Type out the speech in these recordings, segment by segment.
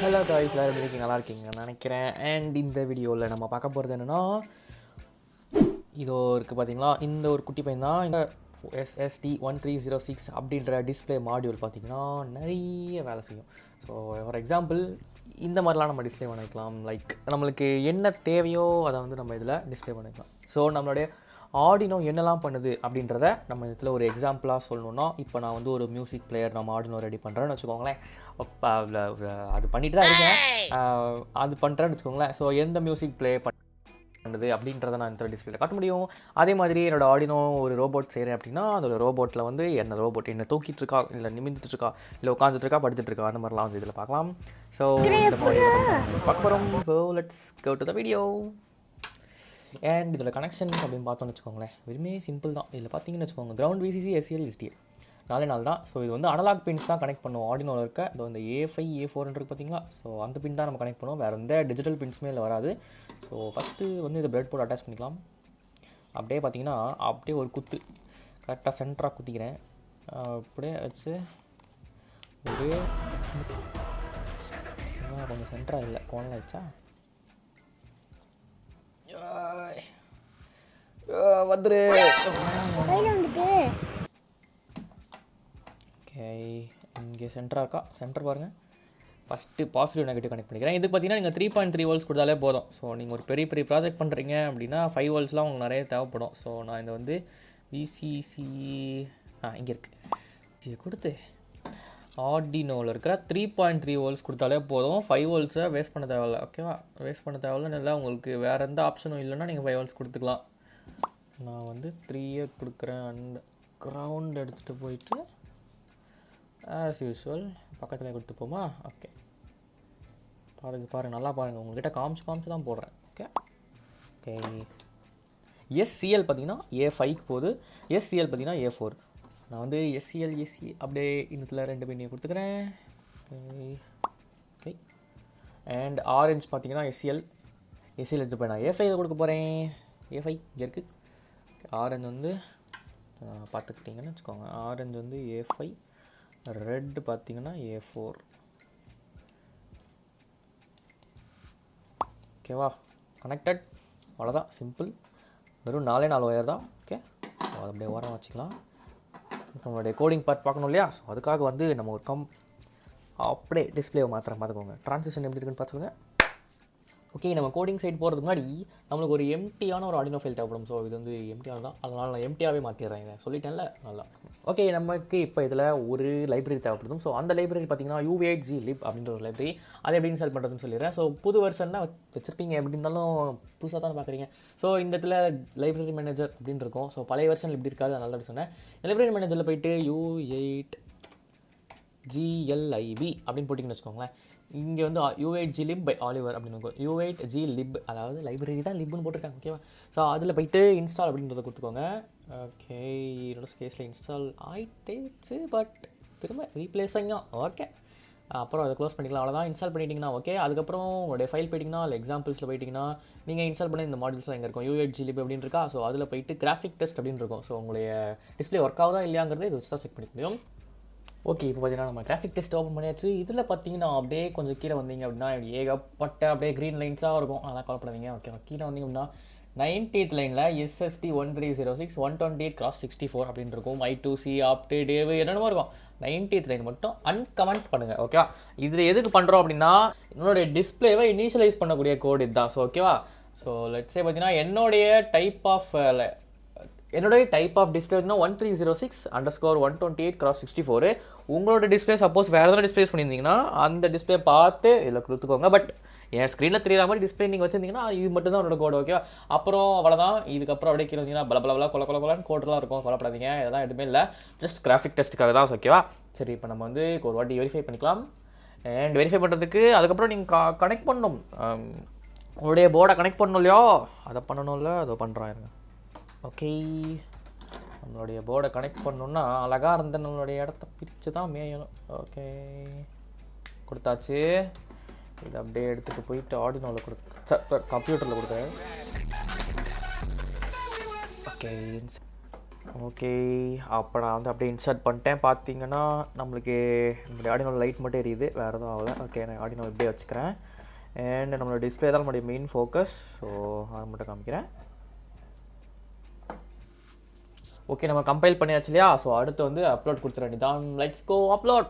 Hello guys, வேறு எப்படி இருக்கீங்க? நல்லா இருக்கீங்கன்னு நினைக்கிறேன். அண்ட் இந்த வீடியோவில் நம்ம பார்க்க போகிறது என்னென்னா, இதோ இருக்குது பார்த்தீங்களா, இந்த ஒரு குட்டி பையன் தான் இந்த SST1306 அப்படின்ற டிஸ்பிளே மாடியூல் பார்த்திங்கன்னா நிறைய வேலை செய்யும். ஸோ ஃபார் எக்ஸாம்பிள் இந்த மாதிரிலாம் நம்ம டிஸ்பிளே பண்ணிக்கலாம். லைக் நம்மளுக்கு என்ன தேவையோ அதை வந்து நம்ம இதில் டிஸ்பிளே பண்ணிக்கலாம். ஸோ நம்மளுடைய ஆர்டினோ என்னெல்லாம் பண்ணுது அப்படின்றத நம்ம இதில் ஒரு எக்ஸாம்பிளாக சொல்லணுன்னா, இப்போ நான் வந்து ஒரு மியூசிக் பிளேயர் நம்ம ஆர்டினோ ரெடி பண்ணுறேன்னு வச்சுக்கோங்களேன். அது பண்ணிட்டு தான் இருக்கேன், அது பண்ணுறேன்னு வச்சுக்கோங்களேன். ஸோ எந்த மியூசிக் ப்ளே பண்ணுது அப்படின்றத நான் இந்த டிஸ்பிளேல காட்ட முடியும். அதே மாதிரி என்னோடய ஆர்டினோ ஒரு ரோபோட் செய்கிறேன் அப்படின்னா, அதோட ரோபோட்டில் வந்து என்ன ரோபோட் என்ன தூக்கிட்டு இருக்கா, இல்லை நிமிந்துட்டு இருக்கா, இல்லை உட்காந்துட்டு இருக்கா, படுத்துட்டு இருக்கா, அந்த மாதிரிலாம் வந்து இதில் பார்க்கலாம். ஸோ இந்த மாதிரி பார்க்க போகிறோம். So let's go to the video. And இதில் கனெக்ஷன் அப்படின்னு பார்த்தோன்னு வச்சுக்கோங்களேன், வெறுமே சிம்பிள் தான். இதில் பார்த்தீங்கன்னு வச்சுக்கோங்க, கிரவுண்ட் VCC SCL SDA 4 தான். ஸோ இது வந்து அனலாக் பின்ஸ் தான் கனெக்ட் பண்ணுவோம். ஆர்டினோவில் இருக்க இந்த A5 A4 இருக்குது பார்த்தீங்களா, ஸோ அந்த பின் தான் நம்ம கனெக்ட் பண்ணுவோம். வேறு எந்த டிஜிட்டல் பின்ஸுமே இல்லை வராது. ஸோ ஃபஸ்ட்டு வந்து இந்த பிரெட் போர்டு அட்டாச் பண்ணிக்கலாம். அப்படியே பார்த்தீங்கன்னா அப்படியே ஒரு குத்து கரெக்டாக சென்டராக குத்திக்கிறேன். அப்படியே வச்சு ஒரு கொஞ்சம் சென்டராக இல்லை கோணலாக வச்சா வந்துரு. ஓகே, இங்கே சென்டராக இருக்கா, சென்டர் பாருங்கள். ஃபஸ்ட்டு பாசிட்டிவ் நெகட்டிவ் கனெக்ட் பண்ணிக்கிறேன். இது பார்த்தீங்கன்னா நீங்கள் 3.3 வோல்ட்ஸ் கொடுத்தாலே போதும். ஸோ நீங்கள் ஒரு பெரிய ப்ராஜெக்ட் பண்ணுறீங்க அப்படின்னா 5 வோல்ட்ஸ்லாம் உங்களுக்கு நிறைய தேவைப்படும். ஸோ நான் இதை வந்து VCC இங்கே இருக்குது இது கொடுத்து ஆர்டினோவில் இருக்கிற 3.3 வோல்ட்ஸ் கொடுத்தாலே போதும். 5 வோல்ட்ஸை வேஸ்ட் பண்ண தேவையில்ல. ஓகேவா, வேஸ்ட் பண்ண தேவையில்ல. இல்லை உங்களுக்கு வேறு எந்த ஆப்ஷனும் இல்லைன்னா நீங்கள் 5 வோல்ட்ஸ் கொடுத்துக்கலாம். நான் வந்து 3 கொடுக்குறேன். அண்ட் கிரவுண்ட் எடுத்துகிட்டு போயிட்டு ஆஸ் யூஸ்வல் பக்கத்தில் கொடுத்துப்போமா. ஓகே, பாருங்கள் நல்லா பாருங்கள். உங்கள்கிட்ட காமிச்சு தான் போடுறேன். Okay okay. SCL பார்த்தீங்கன்னா A5க்கு போகுது, SCL பார்த்தீங்கன்னா A4. நான் வந்து SCL அப்படியே இன்னத்தில் 2 பின்னையும் கொடுத்துக்கிறேன். ஓகே. அண்ட் ஆரஞ்ச் பார்த்தீங்கன்னா SCL எடுத்து போய் நான் A5 கொடுக்க போகிறேன். A5 இங்கே இருக்குது. ஆரஞ்சு வந்து பார்த்துக்கிட்டிங்கன்னு வச்சுக்கோங்க. ஆரஞ்சு வந்து A5, ரெட் பார்த்தீங்கன்னா A4. ஓகேவா, கனெக்டட். அவ்வளோதான், சிம்பிள். வெறும் 4 ஒயர் தான். ஓகே, அதை அப்படியே ஓரம் வச்சுக்கலாம். இப்போ நம்மளுடைய கோடிங் பார்ட் பார்க்கணும் இல்லையா, ஸோ அதுக்காக வந்து நம்ம ஒரு அப்படியே டிஸ்பிளேவை மாத்திரம் பார்த்துக்கோங்க. ட்ரான்சிஷன் எப்படி இருக்குன்னு பார்த்துக்கோங்க. ஓகே, நம்ம கோடிங் சைட் போகிறதுக்கு முன்னாடி நம்மளுக்கு ஒரு எம்டியான ஒரு ஆர்டினோ ஃபைல் தேவைப்படும். ஸோ இது வந்து எம்டியாக தான், அதனால் நான் எம்டியாகவே மாற்றிடுறேன். இதை சொல்லிட்டேன்ல, நல்லா. ஓகே, நமக்கு இப்போ இதில் ஒரு லைப்ரரி தேவைப்படும். ஸோ அந்த லைப்ரரி பார்த்தீங்கன்னா U8G அப்படின்ற ஒரு லைப்ரரி. அதை எப்படி இன்ஸ்டால் பண்ணுறதுன்னு சொல்லிடுறேன். ஸோ புது வெர்ஷன் தான் வச்சுருப்பீங்க, எப்படி இருந்தாலும் புதுசாக தான் பார்க்குறீங்க. ஸோ இந்த இடத்துல லைப்ரரி மேனேஜர் அப்படின்னு இருக்கும். ஸோ பழைய வெர்ஷன் இப்படி இருக்காது, அதனால தான் சொன்னேன். லைப்ரரி மேனேஜரில் போயிட்டு U8GLIB அப்படின்னு போட்டிங்கன்னு வச்சுக்கோங்களேன். இங்கே வந்து U8GLib by ஆலிவர் அப்படின்னு இருக்கும். U8GLib, அதாவது லைப்ரரி தான் லிப்னு போட்டிருக்காங்க. ஓகேவா, ஸோ அதில் போய்ட்டு இன்ஸ்டால் அப்படின்றத கொடுத்துக்கோங்க. ஓகே, என்னோட ஸ்பேஸில் இன்ஸ்டால் ஆகிட்டேச்சு, பட் திரும்ப ரீப்ளேஸிங்க. ஓகே, அப்புறம் அதை க்ளோஸ் பண்ணிக்கலாம். அவ்வளோதான். இன்ஸ்டால் பண்ணிட்டீங்கன்னா ஓகே. அதுக்கப்புறம் உங்களுடைய ஃபைல் போய்ட்டிங்கன்னா, இல்லை எக்ஸாம்பிள்ஸில் போய்ட்டிங்கன்னா, நீங்கள் இன்ஸ்டால் பண்ண இந்த மாடல்ஸ்லாம் எங்கே இருக்கும், U8GLib அப்படின்னு இருக்கா. ஸோ அதில் போய்ட்டு கிராஃபிக் டெஸ்ட் அப்படின்னு இருக்கும். ஸோ உங்களுடைய டிஸ்பிளே ஒர்க் ஆகுதா இல்லையாங்கிறத இது வச்சு தான் செக் பண்ணிக்க முடியும். ஓகே, இப்போ பார்த்தீங்கன்னா நம்ம கிராஃபிக் டெஸ்ட் ஓப்பன் பண்ணியாச்சு. இதில் பார்த்தீங்கன்னா அப்படியே கொஞ்சம் கீழே வந்தீங்க அப்படின்னா ஏகப்பட்ட அப்படியே க்ரீன் லைன்ஸாக இருக்கும். அதெல்லாம் கவலைப்படாதீங்க. ஓகே, கீழே வந்தீங்க அப்படின்னா 90th லைனில் SST1306 128x64 அப்படின்னு இருக்கும். I2C ஆப்டே டேவு என்னென்னமோ இருக்கும். 90th லைன் மட்டும் அன்கமெண்ட் பண்ணுங்கள். ஓகேவா, இதில் எதுக்கு பண்ணுறோம் அப்படின்னா என்னுடைய டிஸ்பிளேவை இனிஷியலைஸ் பண்ணக்கூடிய கோடு இதுதான். ஸோ ஓகேவா, ஸோ லெட்ஸே பார்த்தீங்கன்னா என்னுடைய டைப் ஆஃப் டிஸ்பிளே பார்த்தீங்கன்னா 1306_128x64. உங்களோட டிஸ்பிளே சப்போஸ் வேறு எதாவது டிஸ்பிளேஸ் பண்ணியிருந்தீங்கன்னா அந்த டிஸ்பிளே பார்த்து இதில் கொடுத்துக்கோங்க. பட் என் ஸ்க்ரீனில் தெரியாத மாதிரி டிஸ்பிளே நீங்கள் வச்சுருந்தீங்கன்னா இது மட்டும் தான் என்னோட கோடு. ஓகேவா, அப்புறம் அவ்வளோதான். இதுக்கப்புறம் அப்படியே கீழே வந்தீங்கன்னா பல கொலன்னு கோடெலாம் இருக்கும். கவலைப்படாதீங்க, இதெல்லாம் எதுவுமே இல்லை, ஜஸ்ட் கிராஃபிக் டெஸ்ட்டுக்காக தான். ஓகேவா, சரி, இப்போ நம்ம வந்து ஒரு வாட்டி வெரிஃபை பண்ணிக்கலாம். அண்ட் வெரிஃபை பண்ணுறதுக்கு அதுக்கப்புறம் நீங்கள் கனெக்ட் பண்ணணும், உங்களுடைய போர்டை கனெக்ட் பண்ணணும் இல்லையோ, அதை பண்ணணும்ல, அதை பண்ணுறாங்க. ஓகே, நம்மளுடைய போர்டை கனெக்ட் பண்ணணுன்னா அழகாக இருந்த நம்மளுடைய இடத்த பிரித்து தான் மேயணும். ஓகே, கொடுத்தாச்சு. இதை அப்படியே எடுத்துகிட்டு போயிட்டு ஆர்டினோவில் கம்ப்யூட்டரில் கொடுத்தேன். ஓகே, ஓகே, அப்போ நான் வந்து அப்படியே இன்சர்ட் பண்ணிட்டேன். பார்த்தீங்கன்னா நம்மளுக்கு நம்மளுடைய ஆர்டினோ லைட் மட்டும் எரியுது, வேறு எதுவும் ஆகலை. ஓகே, நான் ஆர்டினோ இப்படியே வச்சுக்கிறேன். அண்ட் நம்மளோட டிஸ்பிளே தான் நம்மளுடைய மெயின் ஃபோக்கஸ். ஸோ அதை மட்டும் காமிக்கிறேன். ஓகே, நம்ம கம்பைல் பண்ணியாச்சு இல்லையா? ஸோ அடுத்து வந்து அப்லோட் கொடுத்துட வேண்டியதான். Let's go upload.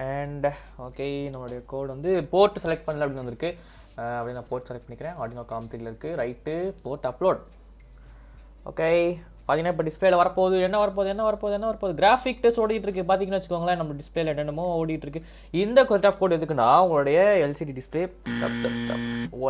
And okay, நம்மளுடைய கோட் வந்து போர்ட் செலக்ட் பண்ணல அப்படின்னு வந்திருக்கு. அப்படியே நான் போர்ட் செலக்ட் பண்ணிக்கிறேன். ஆர்டினோ காம்3 இருக்குது. Right, board upload. ஓகே, பார்த்தீங்கன்னா இப்போ டிஸ்பிளேல வரப்போகுது. என்ன வரப்போகுது கிராஃபிக் டெஸ்ட் ஓடிட்டு இருக்கு. பார்த்தீங்கன்னு வச்சுக்கோங்களேன், நம்ம டிஸ்பிளேல என்னென்னமோ ஓடிட்டு இருக்கு. இந்த செட் ஆஃப் கோட் எதுக்குன்னா உங்களுடைய LCD display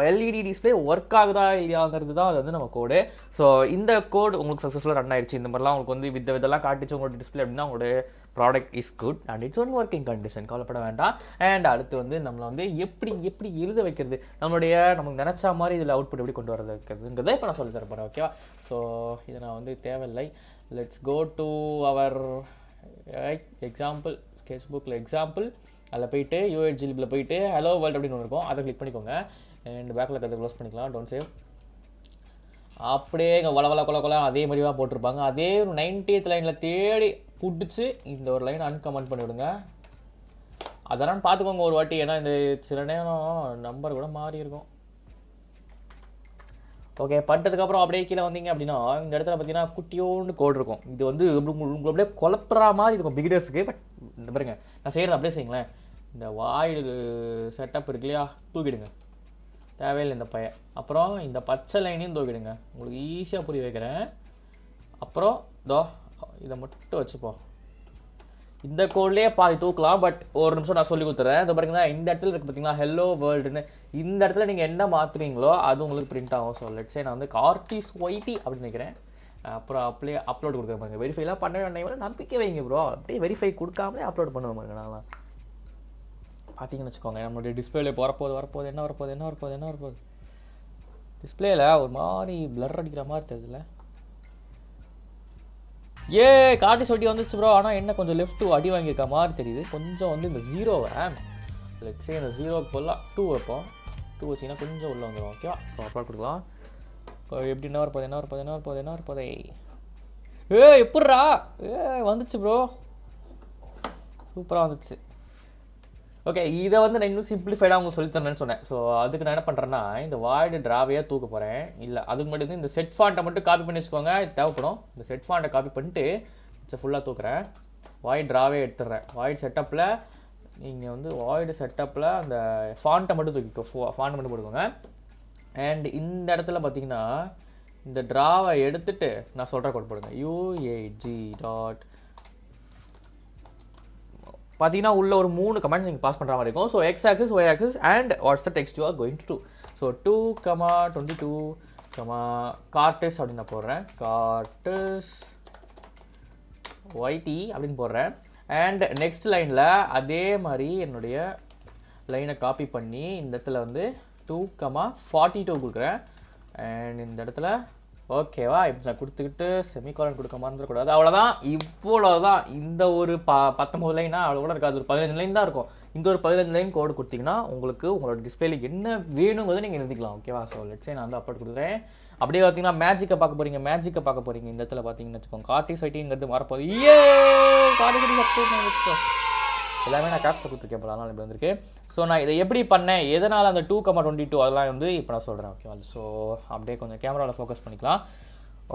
LED display work ஆகுதா இல்லையாங்கிறது தான் அது வந்து நம்ம கோடு. ஸோ இந்த கோட் உங்களுக்கு சக்ஸஸ்ஃபுல்லாக ரன் ஆயிடுச்சு. இந்த மாதிரிலாம் உங்களுக்கு வந்து விதெல்லாம் காட்டிச்சு உங்களோட டிஸ்பிளே அப்படின்னா உங்களுடைய product is good and it's one working condition, கவலைப்பட வேண்டாம். அண்ட் அடுத்து வந்து நம்மளை வந்து எப்படி எழுத வைக்கிறது, நமக்கு நினச்சா மாதிரி இதில் அவுட்புட் எப்படி கொண்டு வரது வைக்கிறதுங்கிறத இப்போ நான் சொல்லி தரப்போகிறேன். ஓகேவா? ஸோ இதை நான் வந்து தேவையில்லை. Let's go to our example ஸ்கெட்ச்புக்கில் எக்ஸாம்பிள். அதில் போயிட்டு யூஎட்ஜிலிப்பில் போயிட்டு ஹலோ வேர்ல்ட் அப்படின்னு ஒன்று இருக்கும், அதை கிளிக் பண்ணிக்கோங்க. அண்ட் பேக்கில் கதை க்ளோஸ் பண்ணிக்கலாம். Don't save. அப்படியே இங்கே கொல அதே மாதிரி தான் போட்டிருப்பாங்க. அதே ஒரு 90th லைனில் தேடி பிடிச்சி இந்த ஒரு லைன் அன்கமெண்ட் பண்ணிவிடுங்க. அதெல்லாம் பார்த்துக்கோங்க ஒரு வாட்டி, ஏன்னா இந்த சில நேரம் நம்பர் கூட மாறி இருக்கும். ஓகே, பண்ணிட்டதுக்கப்புறம் அப்படியே கீழே வந்தீங்க அப்படின்னா இந்த இடத்துல பார்த்தீங்கன்னா குட்டியோண்டு கோடு இருக்கும். இது வந்து உங்களுக்கு அப்படியே குழப்புற மாதிரி இருக்கும் பிகினர்ஸுக்கு. பட் இந்த பாருங்க, நான் செய்கிறது அப்படியே செய்யுங்களேன். இந்த வாய்டு செட்டப் இருக்கு இல்லையா, தூக்கிடுங்க, தேவையில்லை இந்த பையன். அப்புறம் இந்த பச்சை லைனையும் தூக்கிடுங்க, உங்களுக்கு ஈஸியாக புரிய வைக்கிறேன். அப்புறம் இதை மட்டும் வச்சுப்போம். இந்த கோட்லேயே பாதி தூக்கலாம், பட் ஒரு நிமிஷம் நான் சொல்லி கொடுத்துறேன். இந்த பாருங்கன்னா இந்த இடத்துல இருக்குது பார்த்தீங்கன்னா ஹெல்லோ வேர்ல்டுன்னு. இந்த இடத்துல நீங்கள் என்ன மாற்றுறீங்களோ அது உங்களுக்கு பிரிண்ட் ஆகும். ஸோ லெட்ஸே நான் வந்து கார்டிஸ் ஒய்டி அப்படின்னு நினைக்கிறேன். அப்புறம் அப்படியே அப்லோட் கொடுக்குற பாருங்க. வெரிஃபைலாம் பண்ண வேண்டிய நம்பிக்கை வைங்க ப்ரோ. அப்படியே வெரிஃபை கொடுக்காமலே அப்லோட் பண்ணுவேன் பாருங்க. நான்லாம் பார்த்தீங்கன்னு வச்சுக்கோங்க, நம்மளுடைய டிஸ்பிளேல வரப்போகுது. என்ன வரப்போகுது டிஸ்பிளேல ஒரு மாதிரி பிளர் அடிக்கிற மாதிரி தெரியுதுல்ல. கார்டிஸ் ஒட்டி வந்துச்சு ப்ரோ. ஆனால் என்ன கொஞ்சம் லெஃப்ட் அடி வாங்கியிருக்க மாதிரி தெரியுது. கொஞ்சம் வந்து இந்த ஜீரோவை லெட்ஸே இந்த ஜீரோக்கு போடலாம் 2 வைப்போம். 2 வச்சிங்கன்னா கொஞ்சம் உள்ளே வந்துடும். ஓகேவா? ஸோ அப்லோட் கொடுக்கலாம். இப்போ எப்படி என்ன வரப்போகுது எப்பட்றா வந்துச்சு ப்ரோ, சூப்பராக வந்துச்சு. ஓகே, இதை வந்து நான் இன்னும் சிம்பிளிஃபைடாக உங்களுக்கு சொல்லித்தரேன்னு சொன்னேன். ஸோ அதுக்கு நான் என்ன பண்ணுறேன்னா இந்த வாய்டு டிராவையாக தூக்க போகிறேன். இல்லை அதுக்கு மட்டும் இந்த செட் ஃபாண்ட்டை மட்டும் காப்பி பண்ணி வச்சுக்கோங்க, இது தேவைப்படும். இந்த செட் ஃபாண்ட்டை காப்பி பண்ணிட்டு ஃபுல்லாக தூக்குறேன். வாய்டு டிராவே எடுத்துடுறேன். வாய்டு செட்டப்பில் நீங்கள் வந்து வாய்டு செட்டப்பில் அந்த ஃபாண்ட்டை மட்டும் ஃபாண்ட்டை மட்டும் போட்டுக்கோங்க. அண்ட் இந்த இடத்துல பார்த்தீங்கன்னா இந்த டிராவை எடுத்துகிட்டு நான் சொல்கிற கோட் போடுங்க. UAG பார்த்தீங்கன்னா உள்ள ஒரு 3 கமெண்ட்ஸ் நீங்கள் பாஸ் பண்ணுற மாதிரி இருக்கும். So X axis, Y axis and what's the text you are going to do. So 2,22, கார்டிஸ் அப்படின்னு நான் போடுறேன். கார்டிஸ் ஒய்டி அப்படின்னு போடுறேன். அண்ட் நெக்ஸ்ட் லைனில் அதே மாதிரி என்னுடைய லைனை காப்பி பண்ணி இந்த இடத்துல வந்து 2,42 கொடுக்குறேன். அண்ட் இந்த இடத்துல ஓகேவா, இப்போ நான் கொடுத்துக்கிட்டு செமிகாலன் கொடுக்க மறந்துடக்கூடாது. அவ்வளோதான், இவ்வளோதான். இந்த ஒரு 19 லைனா அவ்வளோ கூட இருக்காது, ஒரு 15 லைன் தான் இருக்கும். இந்த ஒரு 15 லைன் கோடு கொடுத்தீங்கன்னா உங்களுக்கு உங்களோட டிஸ்பிளேல என்ன வேணுங்கிறத நீங்கள் எழுதிக்கலாம். ஓகேவா? ஸோ லெட்ஸே நான் வந்து அப்லோட் கொடுக்குறேன். அப்படியே பார்த்தீங்கன்னா மேஜிக்கை பார்க்க போகிறீங்க. இந்த இடத்துல பார்த்தீங்கன்னு வச்சுக்கோங்க, கார்டிஸ் ஒய்டிங்கிறது வரப்போகுது. எல்லாமே நான் கேப்ஸில் கொடுத்துருக்கேன், போல அதனால் இப்படி வந்திருக்கு. ஸோ நான் இதை எப்படி பண்ணேன், எதனால் அந்த 2,22 அதெல்லாம் வந்து இப்போ நான் சொல்கிறேன். ஓகேவா? ஸோ அப்படியே கொஞ்சம் கேமராவில் ஃபோக்கஸ் பண்ணிக்கலாம்.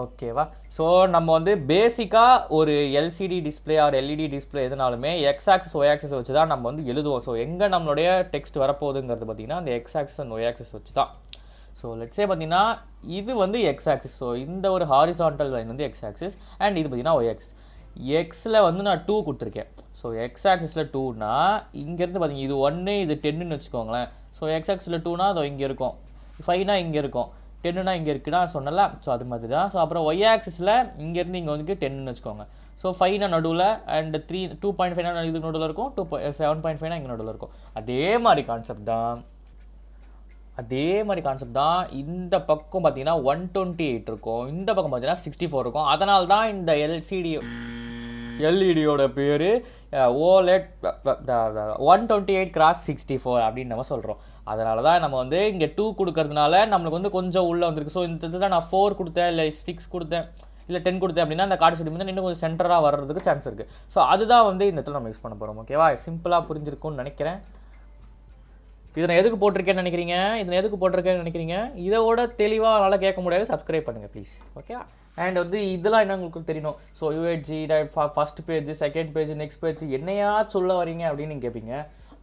ஓகேவா? ஸோ நம்ம வந்து பேசிக்காக ஒரு LCD display or LED display எதுனாலுமே எக்ஸ் ஆக்சிஸ் ஒய் ஆக்சிஸ் வச்சு தான் நம்ம வந்து எழுதுவோம். ஸோ எங்கே நம்மளுடைய டெக்ஸ்ட் வரப்போகுதுங்கிறது பார்த்திங்கன்னா அந்த X axis and Y axis வச்சு தான். ஸோ லெட்ஸே பார்த்தீங்கன்னா இது வந்து எக்ஸ் ஆக்சிஸ். ஸோ இந்த ஒரு ஹாரிசான்டல் லைன் வந்து எக்ஸ் ஆக்சிஸ் அண்ட் இது பார்த்திங்கன்னா ஒய் ஆக்சிஸ். எக்ஸில் வந்து நான் 2 கொடுத்துருக்கேன். ஸோ எக்ஸ் ஆக்சிஸில் 2னா இங்கேருந்து பார்த்தீங்க இது 1 இது 10ன்னு வச்சுக்கோங்களேன். ஸோ எக்ஸ் ஆக்சிஸில் 2னா அது இங்கே இருக்கும், 5னா இங்கே இருக்கும், 10னா இங்கே இருக்குன்னா சொன்னல. ஸோ அது மாதிரி தான். ஸோ அப்புறம் ஒய் ஆக்சிஸில் இங்கேருந்து இங்கே வந்து 10ன்னு வச்சுக்கோங்க. ஸோ 5னா நடுவில் அண்ட் 2.5னா இதுக்கு நடுவில் இருக்கும், 7.5னா இங்கே நடுவில் இருக்கும். அதே மாதிரி கான்செப்ட் தான். இந்த பக்கம் பார்த்தீங்கன்னா 128 இருக்கும், இந்த பக்கம் பார்த்தீங்கன்னா 64 இருக்கும். அதனால தான் இந்த எல்இடியோட பேர் OLED 128x64 அப்படின்னு நம்ம சொல்கிறோம். அதனால தான் நம்ம வந்து இங்கே 2 கொடுக்கறதுனால நம்மளுக்கு வந்து கொஞ்சம் உள்ளே வந்திருக்கு. ஸோ இந்த இதில் நான் 4 கொடுத்தேன் இல்லை 6 கொடுத்தேன், இல்லை 10 கொடுத்தேன் அப்படின்னா அந்த கார்டு ஷீட் வந்து இன்னும் கொஞ்சம் சென்டராக வர்றதுக்கு சான்ஸ் இருக்குது. ஸோ அதுதான் வந்து இந்த இடத்துல நம்ம யூஸ் பண்ண போகிறோம். ஓகேவா, சிம்பிளாக புரிஞ்சிருக்கும்னு நினைக்கிறேன். இதை நான் எதுக்கு போட்டிருக்கேன்னு நினைக்கிறீங்க, இதோட தெளிவாக நல்லா கேட்க முடியாது. சப்ஸ்கிரைப் பண்ணுங்கள் ப்ளீஸ். ஓகே, அண்ட் வந்து இதெல்லாம் என்ன உங்களுக்கு தெரியணும். So UHG first page, second page, next page என்னையா சொல்ல வரீங்க அப்படின்னு நீங்கள் கேட்பீங்க.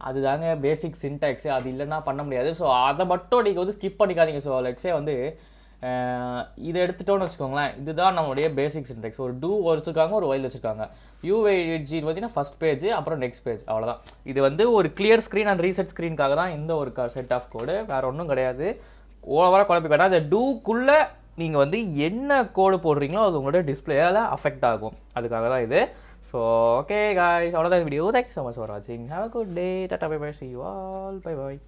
அதுதாங்க பேசிக் சின்டாக்ஸு. அது இல்லைன்னா பண்ண முடியாது. ஸோ அதை மட்டும் நீங்கள் வந்து ஸ்கிப் பண்ணிக்காதீங்க. ஸோ லெட்ஸே வந்து இதை எடுத்துட்டோன்னு வச்சுக்கோங்களேன், இதுதான் நம்மளுடைய பேசிக் சின்டாக்ஸ். ஒரு டூ வச்சுருக்காங்க, ஒரு ஒயில் வச்சுருக்காங்க. யூஹெச்ஜி பார்த்தீங்கன்னா ஃபஸ்ட் பேஜ், அப்புறம் நெக்ஸ்ட் பேஜ், அவ்வளோதான். இது வந்து ஒரு கிளியர் ஸ்க்ரீன் அண்ட் ரீசெட் ஸ்க்ரீனுக்காக தான் இந்த ஒரு செட் ஆஃப் கோடு, வேறு ஒன்றும் கிடையாது. ஓவராக குழப்பி வேண்டாம். அந்த டூக்குள்ளே நீங்கள் வந்து என்ன கோடு போடுறீங்களோ அது உங்களோட டிஸ்பிளேயால் அஃபெக்ட் ஆகும். அதுக்காக தான் இது. ஸோ ஓகே காய்ஸ், அவ்வளோதான் வீடியோ. தேங்க்யூ ஸோ மச் ஃபார் வாட்சிங். Have a good day. Tata bye bye. See you all. Bye bye.